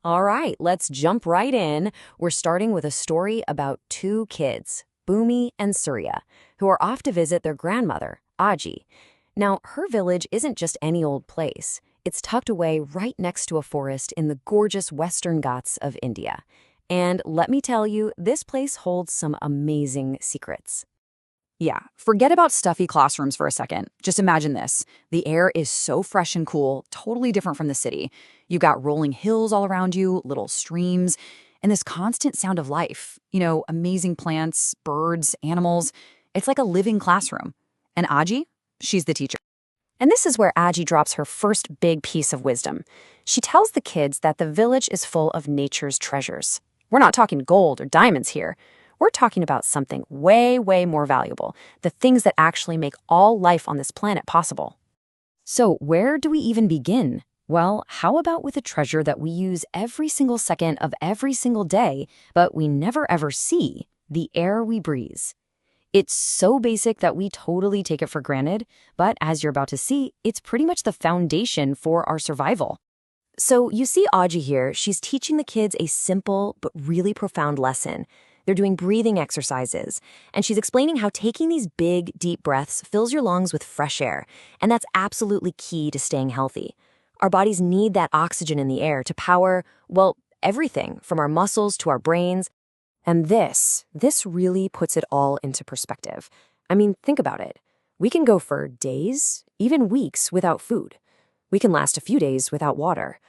All right, let's jump right in. We're starting with a story about two kids, Bhumi and Surya, who are off to visit their grandmother, Aji. Now, her village isn't just any old place. It's tucked away right next to a forest in the gorgeous Western Ghats of India. And let me tell you, this place holds some amazing secrets. Yeah, forget about stuffy classrooms for a second. Just imagine this. The air is so fresh and cool, totally different from the city. You've got rolling hills all around you, little streams, and this constant sound of life. Amazing plants, birds, animals. It's like a living classroom. And Aji, she's the teacher. And this is where Aji drops her first big piece of wisdom. She tells the kids that the village is full of nature's treasures. We're not talking gold or diamonds here. We're talking about something way, way more valuable, the things that actually make all life on this planet possible. So where do we even begin? Well, how about with a treasure that we use every single second of every single day, but we never ever see, the air we breathe. It's so basic that we totally take it for granted, but as you're about to see, it's pretty much the foundation for our survival. So you see Aji here, she's teaching the kids a simple but really profound lesson. They're doing breathing exercises, and she's explaining how taking these big, deep breaths fills your lungs with fresh air, and that's absolutely key to staying healthy. Our bodies need that oxygen in the air to power, well, everything from our muscles to our brains. And this really puts it all into perspective. I mean, think about it. We can go for days, even weeks without food. We can last a few days without water.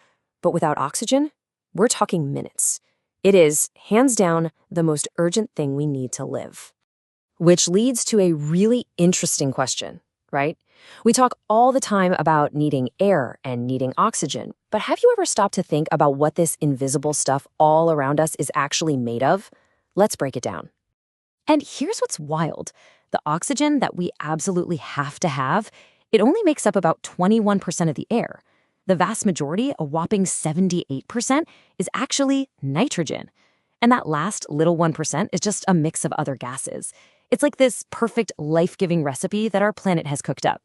But without oxygen, we're talking minutes. It is, hands down, the most urgent thing we need to live. Which leads to a really interesting question, right? We talk all the time about needing air and needing oxygen, but have you ever stopped to think about what this invisible stuff all around us is actually made of? Let's break it down. And here's what's wild. The oxygen that we absolutely have to have, it only makes up about 21% of the air. The vast majority, a whopping 78%, is actually nitrogen. And that last little 1% is just a mix of other gases. It's like this perfect life-giving recipe that our planet has cooked up.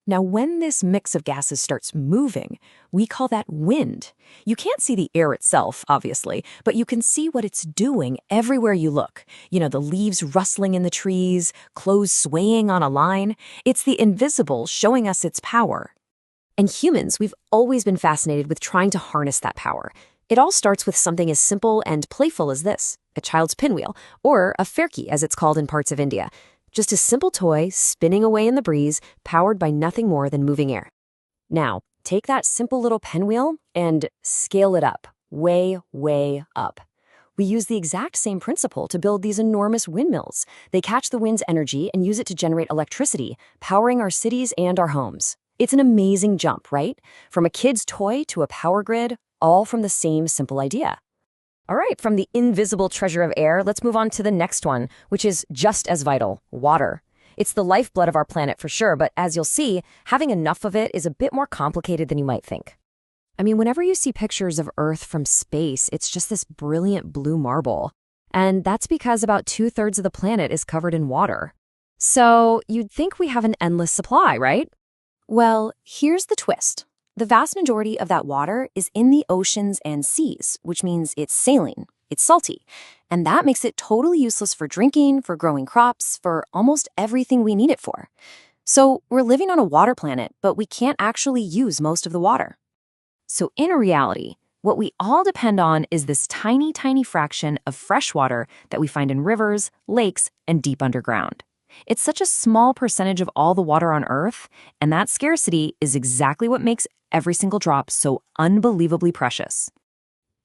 Now, when this mix of gases starts moving, we call that wind. You can't see the air itself, obviously, but you can see what it's doing everywhere you look. The leaves rustling in the trees, clothes swaying on a line. It's the invisible showing us its power. And humans, we've always been fascinated with trying to harness that power. It all starts with something as simple and playful as this, a child's pinwheel, or a firki as it's called in parts of India. Just a simple toy spinning away in the breeze, powered by nothing more than moving air. Now, take that simple little pinwheel and scale it up, way, way up. We use the exact same principle to build these enormous windmills. They catch the wind's energy and use it to generate electricity, powering our cities and our homes. It's an amazing jump, right? From a kid's toy to a power grid, all from the same simple idea. All right, from the invisible treasure of air, let's move on to the next one, which is just as vital, water. It's the lifeblood of our planet for sure, but as you'll see, having enough of it is a bit more complicated than you might think. I mean, whenever you see pictures of Earth from space, it's just this brilliant blue marble. And that's because about 2/3 of the planet is covered in water. So you'd think we have an endless supply, right? Well, here's the twist. The vast majority of that water is in the oceans and seas, which means it's saline, it's salty, and that makes it totally useless for drinking, for growing crops, for almost everything we need it for. So we're living on a water planet, but we can't actually use most of the water. So in reality, what we all depend on is this tiny, tiny fraction of fresh water that we find in rivers, lakes, and deep underground. It's such a small percentage of all the water on Earth, and that scarcity is exactly what makes every single drop so unbelievably precious.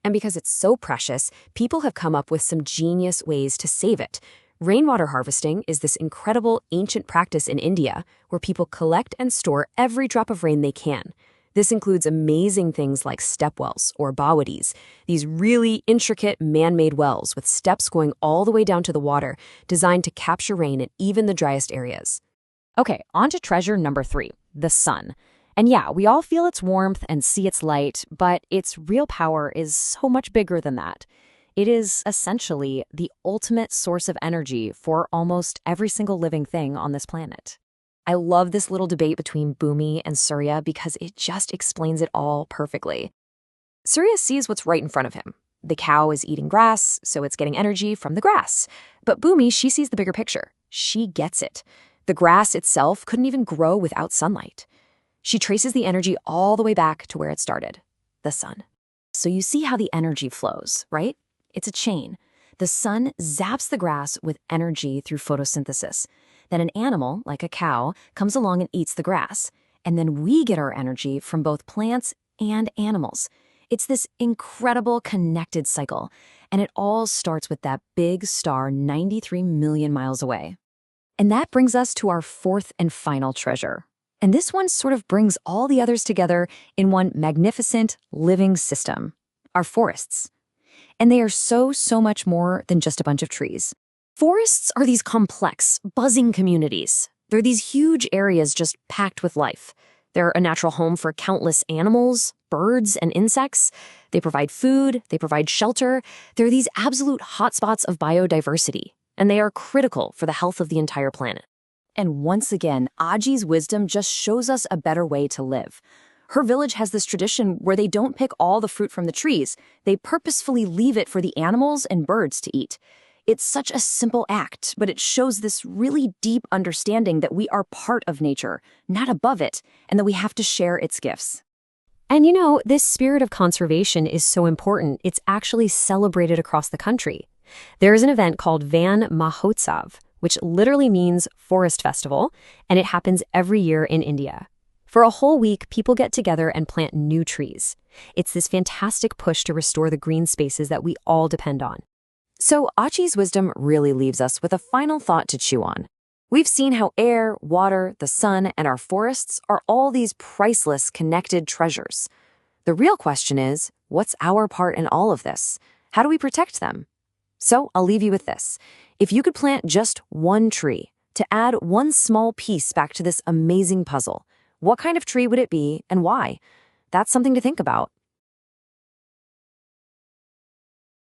And because it's so precious, people have come up with some genius ways to save it. Rainwater harvesting is this incredible ancient practice in India where people collect and store every drop of rain they can. This includes amazing things like step wells or bawadis, these really intricate man-made wells with steps going all the way down to the water, designed to capture rain in even the driest areas. Okay, on to treasure number 3, the sun. And yeah, we all feel its warmth and see its light, but its real power is so much bigger than that. It is essentially the ultimate source of energy for almost every single living thing on this planet. I love this little debate between Bhumi and Surya because it just explains it all perfectly. Surya sees what's right in front of him. The cow is eating grass, so it's getting energy from the grass. But Bhumi, she sees the bigger picture. She gets it. The grass itself couldn't even grow without sunlight. She traces the energy all the way back to where it started, the sun. So you see how the energy flows, right? It's a chain. The sun zaps the grass with energy through photosynthesis. Then an animal, like a cow, comes along and eats the grass. And then we get our energy from both plants and animals. It's this incredible connected cycle. And it all starts with that big star 93 million miles away. And that brings us to our fourth and final treasure. And this one sort of brings all the others together in one magnificent living system, our forests. And they are so much more than just a bunch of trees. Forests are these complex, buzzing communities. They're these huge areas just packed with life. They're a natural home for countless animals, birds, and insects. They provide food, they provide shelter. They're these absolute hotspots of biodiversity, and they are critical for the health of the entire planet. And once again, Aji's wisdom just shows us a better way to live. Her village has this tradition where they don't pick all the fruit from the trees. They purposefully leave it for the animals and birds to eat. It's such a simple act, but it shows this really deep understanding that we are part of nature, not above it, and that we have to share its gifts. And this spirit of conservation is so important, it's actually celebrated across the country. There is an event called Van Mahotsav, which literally means forest festival, and it happens every year in India. For a whole week, people get together and plant new trees. It's this fantastic push to restore the green spaces that we all depend on. So Achi's wisdom really leaves us with a final thought to chew on. We've seen how air, water, the sun, and our forests are all these priceless connected treasures. The real question is, what's our part in all of this? How do we protect them? So I'll leave you with this. If you could plant just one tree to add one small piece back to this amazing puzzle, what kind of tree would it be and why? That's something to think about.